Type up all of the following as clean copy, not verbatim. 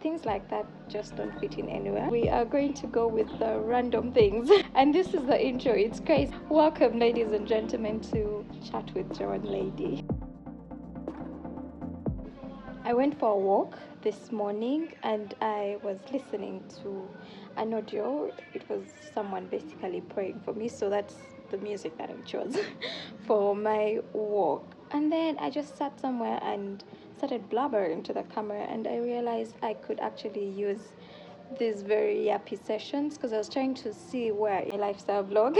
things like that just don't fit in anywhere. We are going to go with the random things. And this is the intro. It's crazy. Welcome, ladies and gentlemen, to Chat with Joan Lady. I went for a walk this morning and I was listening to an audio. It was someone basically praying for me, so that's the music that I chose for my walk. And then I just sat somewhere and started blabbering to the camera, and I realized I could actually use these very yappy sessions because I was trying to see where a lifestyle vlog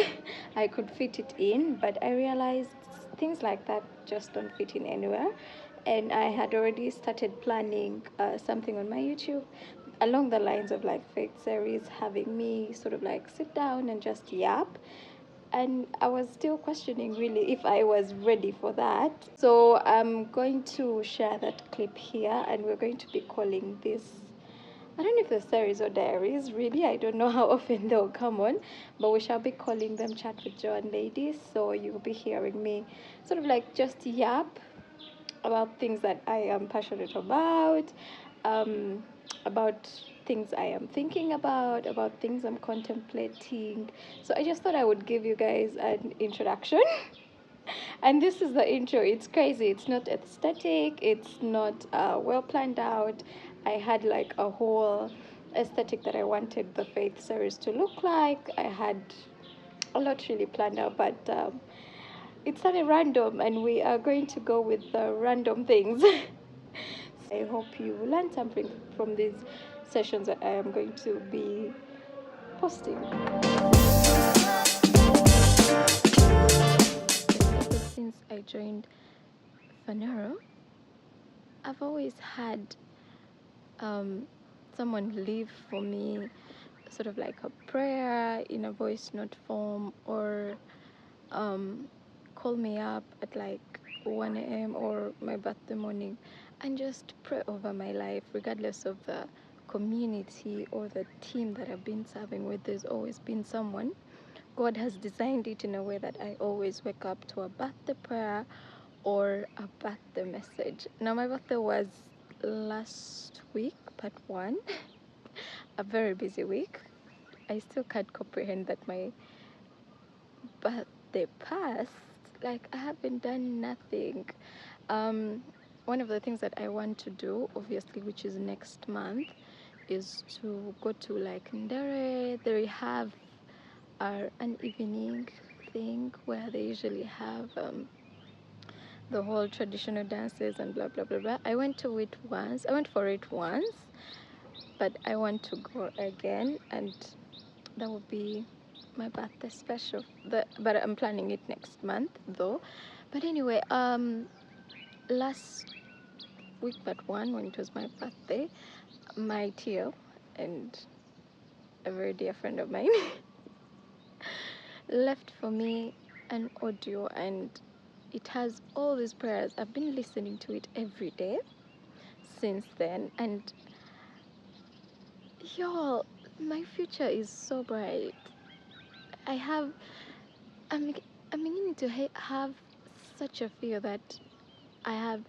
I could fit it in, but I realized things like that just don't fit in anywhere. And I had already started planning something on my YouTube along the lines of like faith series, having me sort of like sit down and just yap. And I was still questioning really if I was ready for that. So I'm going to share that clip here, and we're going to be calling this, I don't know if the series or diaries, really. I don't know how often they'll come on, but we shall be calling them Chat with Joan Ladies. So you'll be hearing me sort of like just yap about things that I am passionate about things I am thinking about things I'm contemplating. So I just thought I would give you guys an introduction. And this is the intro. It's crazy. It's not aesthetic. It's not well planned out. I had like a whole aesthetic that I wanted the faith series to look like. I had a lot really planned out, but it started random, and we are going to go with the random things. I hope you learn something from these sessions that I am going to be posting. Since I joined Fanero, I've always had someone leave for me sort of like a prayer in a voice note form, or call me up at like 1 a.m. or my birthday morning and just pray over my life, regardless of the community or the team that I've been serving with. There's always been someone. God has designed it in a way that I always wake up to a birthday prayer or a birthday message. Now, my birthday was last week, part 1, a very busy week. I still can't comprehend that my birthday passed. Like, I haven't done nothing. One of the things that I want to do, obviously, which is next month, is to go to like Dearest. They have an evening thing where they usually have the whole traditional dances and blah blah blah blah. I went for it once, but I want to go again, and that will be my birthday special. But I'm planning it next month though. But anyway, last week but 1, when it was my birthday, my TL and a very dear friend of mine left for me an audio, and it has all these prayers. I've been listening to it every day since then, and y'all, my future is so bright. I'm beginning to have such a fear that I have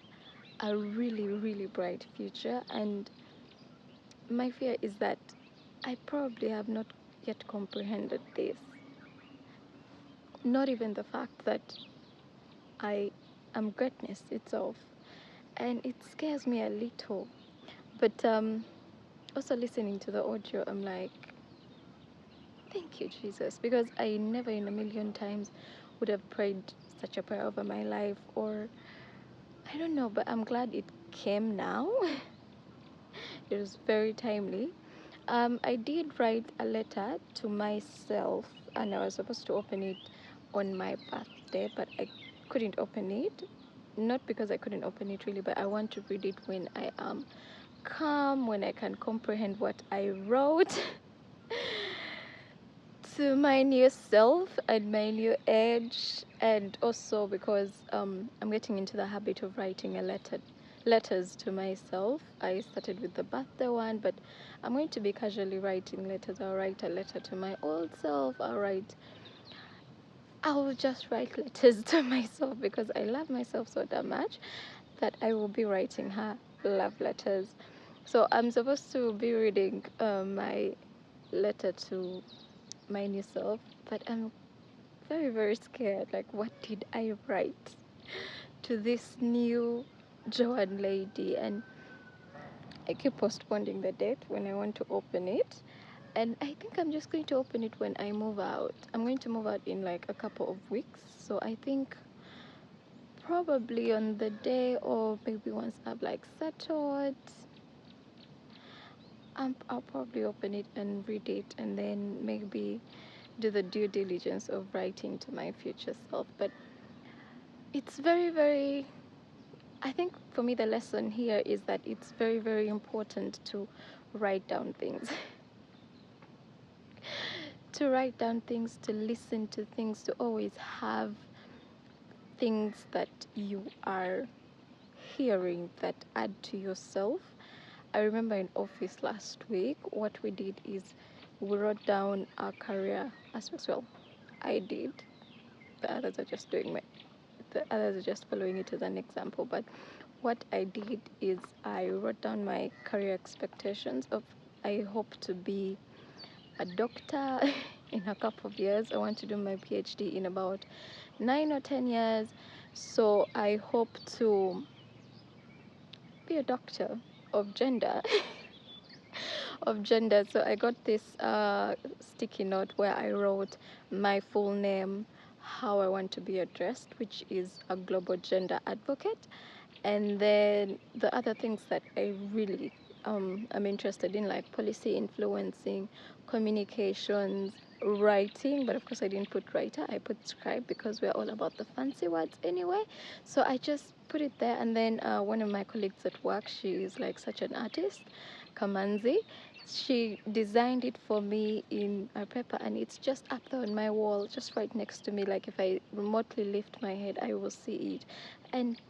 a really, really bright future, and my fear is that I probably have not yet comprehended this. Not even the fact that I am greatness itself, and it scares me a little. But also listening to the audio, I'm like, thank you, Jesus, because I never in a million times would have prayed such a prayer over my life, or I don't know, but I'm glad it came now. It was very timely. I did write a letter to myself, and I was supposed to open it on my birthday, but I couldn't open it. Not because I couldn't open it really, but I want to read it when I am calm, when I can comprehend what I wrote to my new self and my new age, and also because I'm getting into the habit of writing letters to myself. I started with the birthday one, but I'm going to be casually writing letters. I'll write a letter to my old self. I'll just write letters to myself because I love myself so damn much that I will be writing her love letters. So I'm supposed to be reading my letter to my new self, but I'm very, very scared. Like, what did I write to this new Joanne lady? And I keep postponing the date when I want to open it. And I think I'm just going to open it when I move out. I'm going to move out in like a couple of weeks. So I think probably on the day, or maybe once I've like settled, I'll probably open it and read it, and then maybe do the due diligence of writing to my future self. But it's very, very, I think for me, the lesson here is that it's very, very important to write down things. To write down things, to listen to things, to always have things that you are hearing that add to yourself. I remember in office last week, what we did is we wrote down our career aspects. Well, I did. The others are just the others are just following it as an example. But what I did is I wrote down my career expectations of I hope to be a doctor in a couple of years. I want to do my PhD in about 9 or 10 years. So I hope to be a doctor of gender. Of gender. So I got this sticky note where I wrote my full name, how I want to be addressed, which is a global gender advocate, and then the other things that I really am interested in, like policy influencing, communications, writing. But of course I didn't put writer, I put scribe, because we're all about the fancy words anyway. So I just put it there. And then one of my colleagues at work, she is like such an artist, Kamanzi, she designed it for me in a paper, and it's just up there on my wall, just right next to me. Like if I remotely lift my head, I will see it. And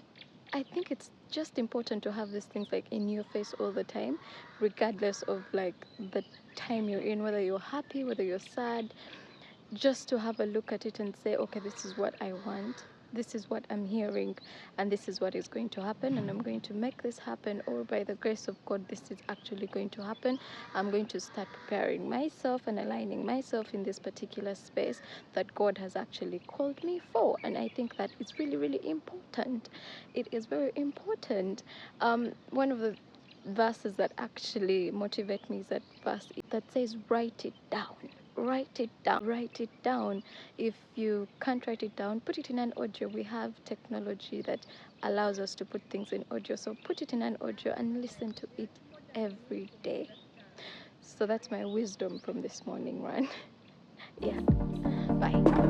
I think it's just important to have these things like in your face all the time, regardless of like the time you're in, whether you're happy, whether you're sad, just to have a look at it and say, okay, this is what I want, this is what I'm hearing, and this is what is going to happen, and I'm going to make this happen, or by the grace of God, this is actually going to happen. I'm going to start preparing myself and aligning myself in this particular space that God has actually called me for. And I think that it's really, really important. It is very important. One of the verses that actually motivate me is that verse that says, write it down. Write it down. Write it down. If you can't write it down, put it in an audio. We have technology that allows us to put things in audio. So put it in an audio and listen to it every day. So that's my wisdom from this morning, Ran. Yeah. Bye.